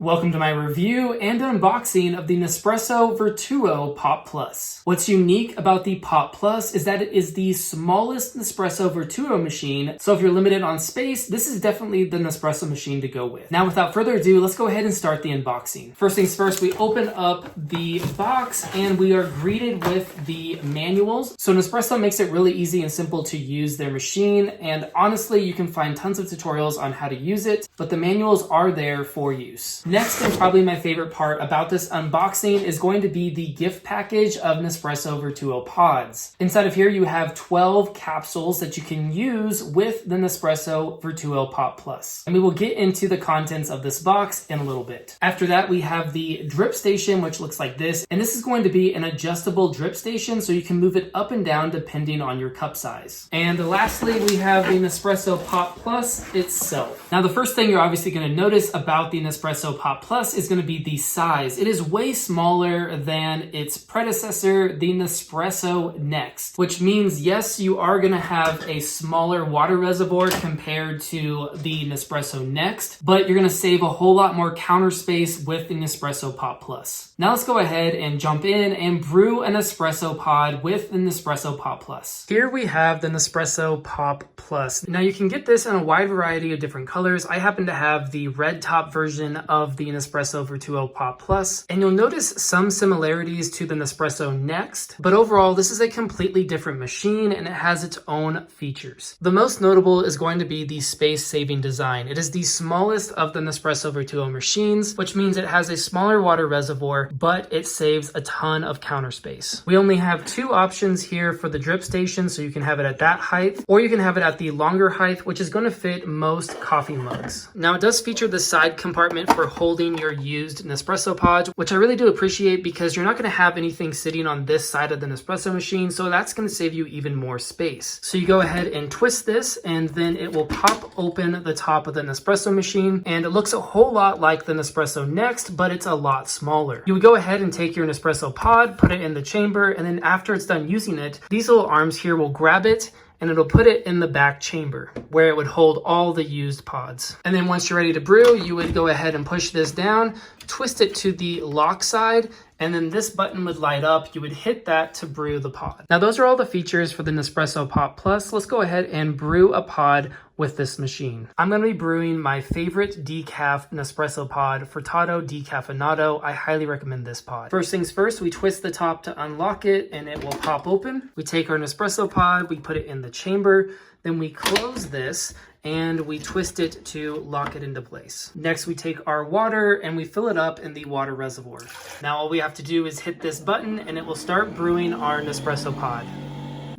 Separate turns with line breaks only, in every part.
Welcome to my review and unboxing of the Nespresso Vertuo Pop Plus. What's unique about the Pop Plus is that it is the smallest Nespresso Vertuo machine, so if you're limited on space, this is definitely the Nespresso machine to go with. Now without further ado, let's go ahead and start the unboxing. First things first, we open up the box and we are greeted with the manuals. So Nespresso makes it really easy and simple to use their machine, and honestly you can find tons of tutorials on how to use it, but the manuals are there for use. Next, and probably my favorite part about this unboxing, is going to be the gift package of Nespresso Vertuo pods. Inside of here you have 12 capsules that you can use with the Nespresso Vertuo Pop Plus. And we will get into the contents of this box in a little bit. After that we have the drip station, which looks like this, and this is going to be an adjustable drip station so you can move it up and down depending on your cup size. And lastly we have the Nespresso Pop Plus itself. Now the first thing you're obviously going to notice about the Nespresso Pop Plus is going to be the size. It is way smaller than its predecessor, the Nespresso Next, which means yes, you are going to have a smaller water reservoir compared to the Nespresso Next, but you're going to save a whole lot more counter space with the Nespresso Pop Plus. Now let's go ahead and jump in and brew an espresso pod with the Nespresso Pop Plus. Here we have the Nespresso Pop Plus. Now you can get this in a wide variety of different colors. I happen to have the red top version of the Nespresso Vertuo Pop Plus, and you'll notice some similarities to the Nespresso Next, but overall this is a completely different machine and it has its own features. The most notable is going to be the space-saving design. It is the smallest of the Nespresso Vertuo machines, which means it has a smaller water reservoir, but it saves a ton of counter space. We only have two options here for the drip station, so you can have it at that height, or you can have it at the longer height, which is going to fit most coffee mugs. Now it does feature the side compartment for holding your used Nespresso pods, which I really do appreciate because you're not going to have anything sitting on this side of the Nespresso machine, so that's going to save you even more space. So you go ahead and twist this and then it will pop open the top of the Nespresso machine, and it looks a whole lot like the Nespresso Next, but it's a lot smaller. You would go ahead and take your Nespresso pod, put it in the chamber, and then after it's done using it, these little arms here will grab it and it'll put it in the back chamber where it would hold all the used pods. And then once you're ready to brew, you would go ahead and push this down, twist it to the lock side, and then this button would light up. You would hit that to brew the pod. Now those are all the features for the Nespresso Pop Plus. Let's go ahead and brew a pod with this machine. I'm going to be brewing my favorite decaf Nespresso pod, Furtado Decaffeinato. I highly recommend this pod. First things first, we twist the top to unlock it and it will pop open. We take our Nespresso pod, we put it in the chamber, then we close this and we twist it to lock it into place. Next, we take our water and we fill it up in the water reservoir. Now all we have to do is hit this button and it will start brewing our Nespresso pod.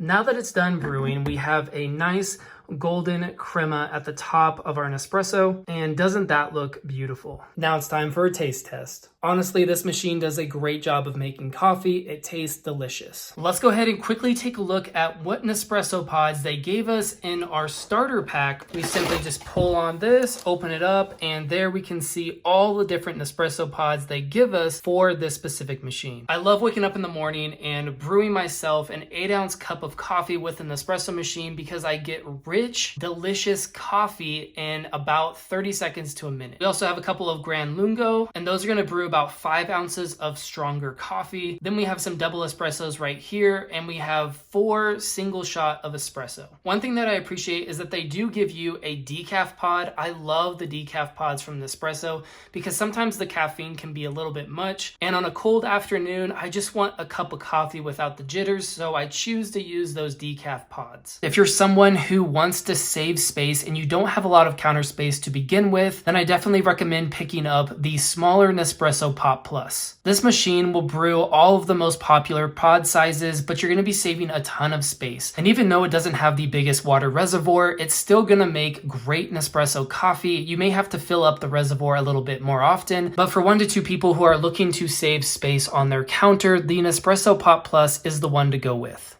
Now that it's done brewing, we have a nice golden crema at the top of our Nespresso, and doesn't that look beautiful? Now it's time for a taste test. Honestly, this machine does a great job of making coffee. It tastes delicious. Let's go ahead and quickly take a look at what Nespresso pods they gave us in our starter pack. We simply just pull on this, open it up, and there we can see all the different Nespresso pods they give us for this specific machine. I love waking up in the morning and brewing myself an 8-ounce cup of coffee with an espresso machine because I get rich, delicious coffee in about 30 seconds to a minute. We also have a couple of Gran Lungo, and those are going to brew about 5 ounces of stronger coffee. Then we have some double espressos right here, and we have 4 single shot of espresso. One thing that I appreciate is that they do give you a decaf pod. I love the decaf pods from Nespresso because sometimes the caffeine can be a little bit much, and on a cold afternoon I just want a cup of coffee without the jitters, so I choose to use those decaf pods. If you're someone who wants to save space and you don't have a lot of counter space to begin with, then I definitely recommend picking up the smaller Nespresso Pop Plus. This machine will brew all of the most popular pod sizes, but you're going to be saving a ton of space. And even though it doesn't have the biggest water reservoir, it's still going to make great Nespresso coffee. You may have to fill up the reservoir a little bit more often, but for 1 to 2 people who are looking to save space on their counter, the Nespresso Pop Plus is the one to go with.